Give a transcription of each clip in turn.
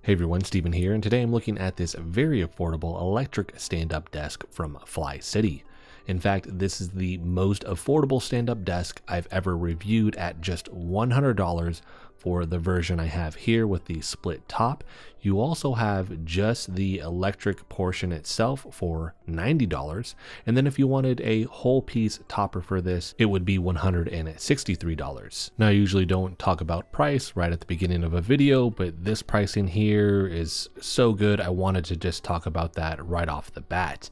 Hey everyone, Steven here, and today I'm looking at this very affordable electric stand-up desk from FlyCity. In fact, this is the most affordable stand-up desk I've ever reviewed at just $100 for the version I have here with the split top. You also have just the electric portion itself for $90, and then if you wanted a whole piece topper for this, it would be $163. Now, I usually don't talk about price right at the beginning of a video, but this pricing here is so good, I wanted to just talk about that right off the bat.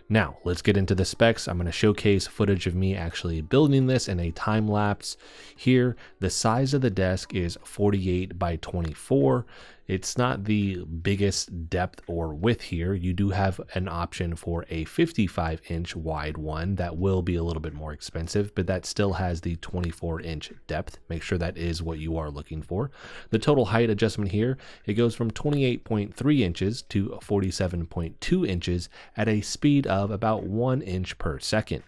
Now, let's get into the specs. I'm going to showcase footage of me actually building this in a time lapse. Here, the size of the desk is 48 by 24. It's not the biggest depth or width here. You do have an option for a 55-inch wide one that will be a little bit more expensive, but that still has the 24-inch depth. Make sure that is what you are looking for. The total height adjustment here, it goes from 28.3 inches to 47.2 inches at a speed of about 1 inch per second.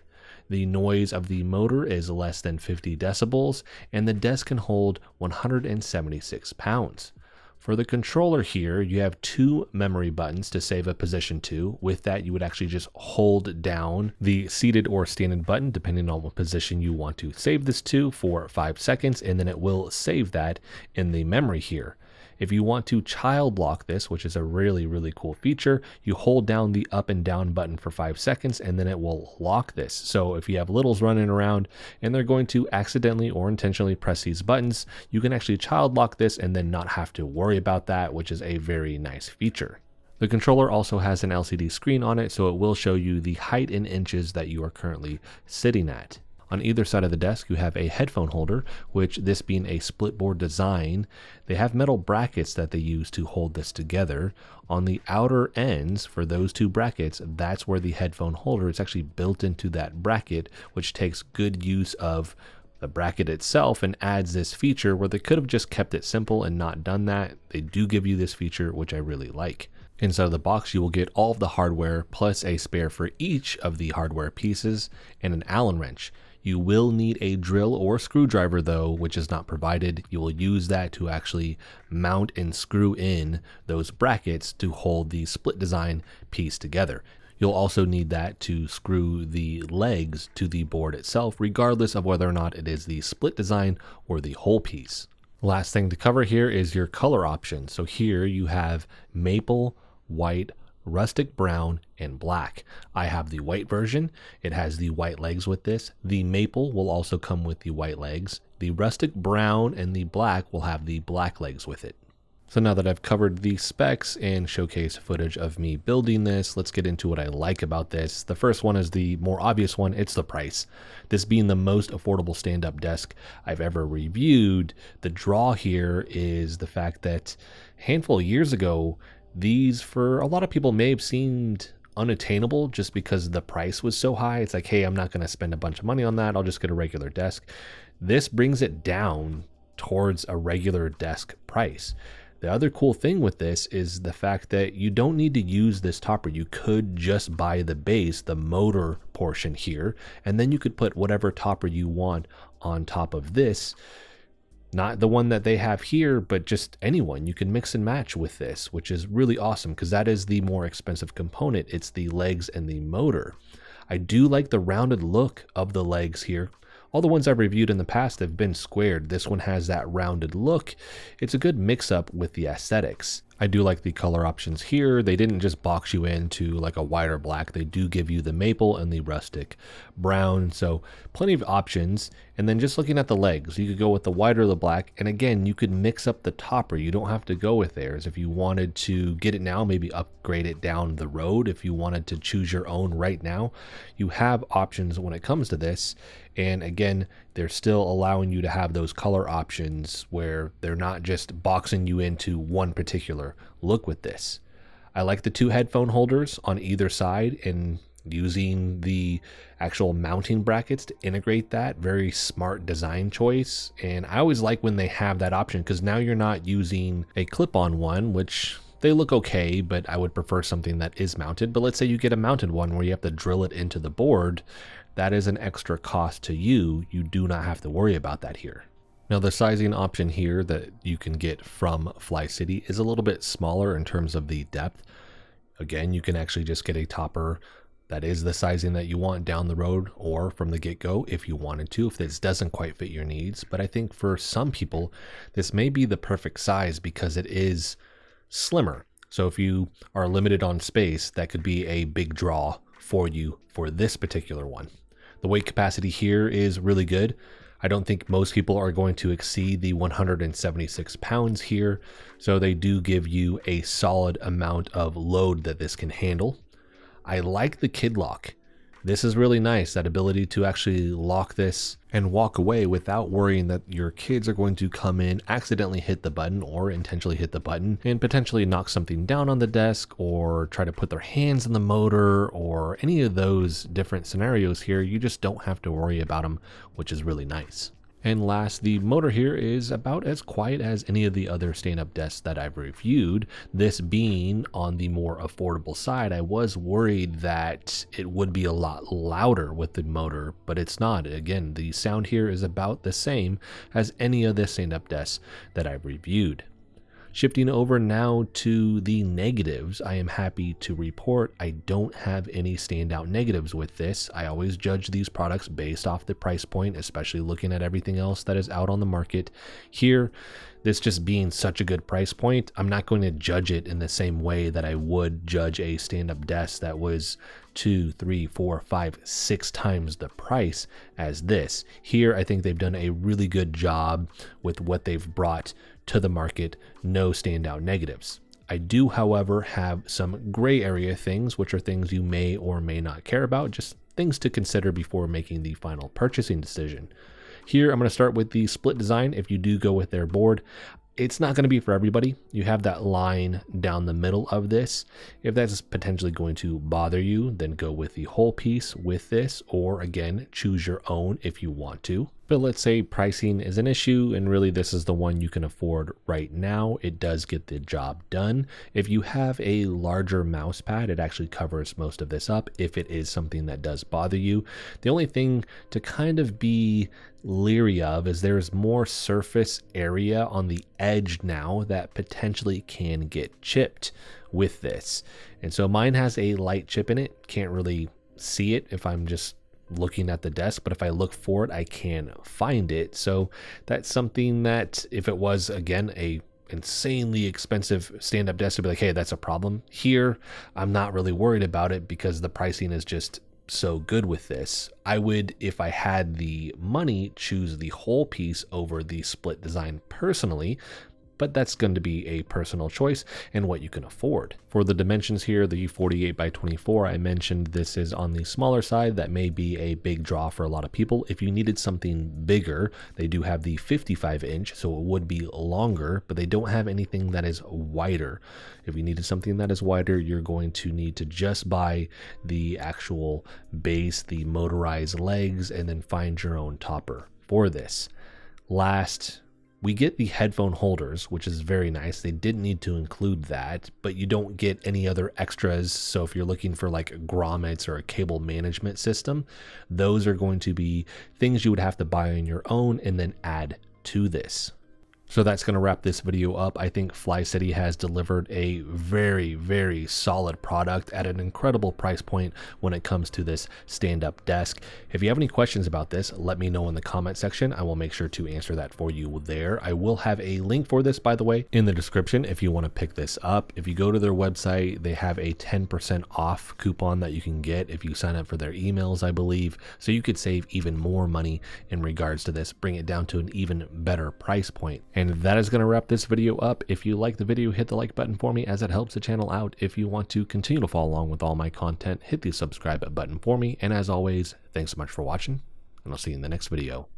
The noise of the motor is less than 50 decibels, and the desk can hold 176 pounds. For the controller here, you have two memory buttons to save a position to. With that, you would actually just hold down the seated or standing button, depending on what position you want to save this to, for 5 seconds, and then it will save that in the memory here. If you want to child lock this, which is a really cool feature, you hold down the up and down button for 5 seconds and then it will lock this. So if you have littles running around and they're going to accidentally or intentionally press these buttons, you can actually child lock this and then not have to worry about that, which is a very nice feature. The controller also has an LCD screen on it, so it will show you the height in inches that you are currently sitting at. On either side of the desk, you have a headphone holder, which, this being a split board design, they have metal brackets that they use to hold this together. On the outer ends, for those two brackets, that's where the headphone holder is actually built into that bracket, which takes good use of the bracket itself and adds this feature where they could have just kept it simple and not done that. They do give you this feature, which I really like. Inside of the box, you will get all of the hardware plus a spare for each of the hardware pieces and an Allen wrench. You will need a drill or screwdriver though, which is not provided. You will use that to actually mount and screw in those brackets to hold the split design piece together. You'll also need that to screw the legs to the board itself, regardless of whether or not it is the split design or the whole piece. Last thing to cover here is your color options. So here you have maple, white, rustic brown, and black. I have the white version. It has the white legs with this. The maple will also come with the white legs. The rustic brown and the black will have the black legs with it. So now that I've covered the specs and showcased footage of me building this, let's get into what I like about this. The first one is the more obvious one. It's the price. This being the most affordable stand-up desk I've ever reviewed, the draw here is the fact that a handful of years ago, these, for a lot of people, may have seemed unattainable just because the price was so high. It's like, hey, I'm not going to spend a bunch of money on that. I'll just get a regular desk. This brings it down towards a regular desk price. The other cool thing with this is the fact that you don't need to use this topper. You could just buy the base, the motor portion here, and then you could put whatever topper you want on top of this. Not the one that they have here, but just anyone. You can mix and match with this, which is really awesome because that is the more expensive component. It's the legs and the motor. I do like the rounded look of the legs here. All the ones I've reviewed in the past have been squared. This one has that rounded look. It's a good mix-up with the aesthetics. I do like the color options here. They didn't just box you into like a white or black. They do give you the maple and the rustic brown. So plenty of options. And then just looking at the legs, you could go with the white or the black. And again, you could mix up the topper. You don't have to go with theirs. If you wanted to get it now, maybe upgrade it down the road. If you wanted to choose your own right now, you have options when it comes to this. And again, they're still allowing you to have those color options where they're not just boxing you into one particular look with this. I like the two headphone holders on either side and using the actual mounting brackets to integrate that. Very smart design choice. And I always like when they have that option because now you're not using a clip-on one, which they look okay, but I would prefer something that is mounted. But let's say you get a mounted one where you have to drill it into the board. That is an extra cost to you. You do not have to worry about that here. Now the sizing option here that you can get from FlyCity is a little bit smaller in terms of the depth. Again, you can actually just get a topper that is the sizing that you want down the road or from the get-go if you wanted to, if this doesn't quite fit your needs. But I think for some people, this may be the perfect size because it is slimmer. So if you are limited on space, that could be a big draw for you for this particular one. The weight capacity here is really good. I don't think most people are going to exceed the 176 pounds here. So they do give you a solid amount of load that this can handle. I like the kid lock. This is really nice, that ability to actually lock this and walk away without worrying that your kids are going to come in, accidentally hit the button or intentionally hit the button and potentially knock something down on the desk or try to put their hands in the motor or any of those different scenarios here. You just don't have to worry about them, which is really nice. And last, the motor here is about as quiet as any of the other stand-up desks that I've reviewed. This being on the more affordable side, I was worried that it would be a lot louder with the motor, but it's not. Again, the sound here is about the same as any of the stand-up desks that I've reviewed. Shifting over now to the negatives, I am happy to report I don't have any standout negatives with this. I always judge these products based off the price point, especially looking at everything else that is out on the market. Here, this just being such a good price point, I'm not going to judge it in the same way that I would judge a stand-up desk that was 2, 3, 4, 5, 6 times the price as this. Here, I think they've done a really good job with what they've brought to the market. No standout negatives. I do, however, have some gray area things, which are things you may or may not care about, just things to consider before making the final purchasing decision. Here, I'm going to start with the split design. If you do go with their board, it's not going to be for everybody. You have that line down the middle of this. If that's potentially going to bother you, then go with the whole piece with this, or again, choose your own if you want to. But let's say pricing is an issue and really this is the one you can afford right now. It does get the job done. If you have a larger mouse pad, it actually covers most of this up if it is something that does bother you. The only thing to kind of be leery of is there's more surface area on the edge now that potentially can get chipped with this. And so mine has a light chip in it. Can't really see it if I'm just looking at the desk, but if I look for it, I can find it. So that's something that if it was, again, a insanely expensive stand-up desk, to be like, hey, that's a problem. Here, I'm not really worried about it because the pricing is just so good with this. I would, if I had the money, choose the whole piece over the split design personally, but that's going to be a personal choice and what you can afford. For the dimensions here, the 48 by 24, I mentioned this is on the smaller side. That may be a big draw for a lot of people. If you needed something bigger, they do have the 55 inch, so it would be longer, but they don't have anything that is wider. If you needed something that is wider, you're going to need to just buy the actual base, the motorized legs, and then find your own topper for this. Last, we get the headphone holders, which is very nice. They didn't need to include that, but you don't get any other extras. So if you're looking for like grommets or a cable management system, those are going to be things you would have to buy on your own and then add to this. So that's going to wrap this video up. I think FlyCity has delivered a very, very solid product at an incredible price point when it comes to this stand-up desk. If you have any questions about this, let me know in the comment section. I will make sure to answer that for you there. I will have a link for this, by the way, in the description if you want to pick this up. If you go to their website, they have a 10% off coupon that you can get if you sign up for their emails, I believe. So you could save even more money in regards to this, bring it down to an even better price point. And that is going to wrap this video up. If you like the video, hit the like button for me as it helps the channel out. If you want to continue to follow along with all my content, hit the subscribe button for me. And as always, thanks so much for watching, and I'll see you in the next video.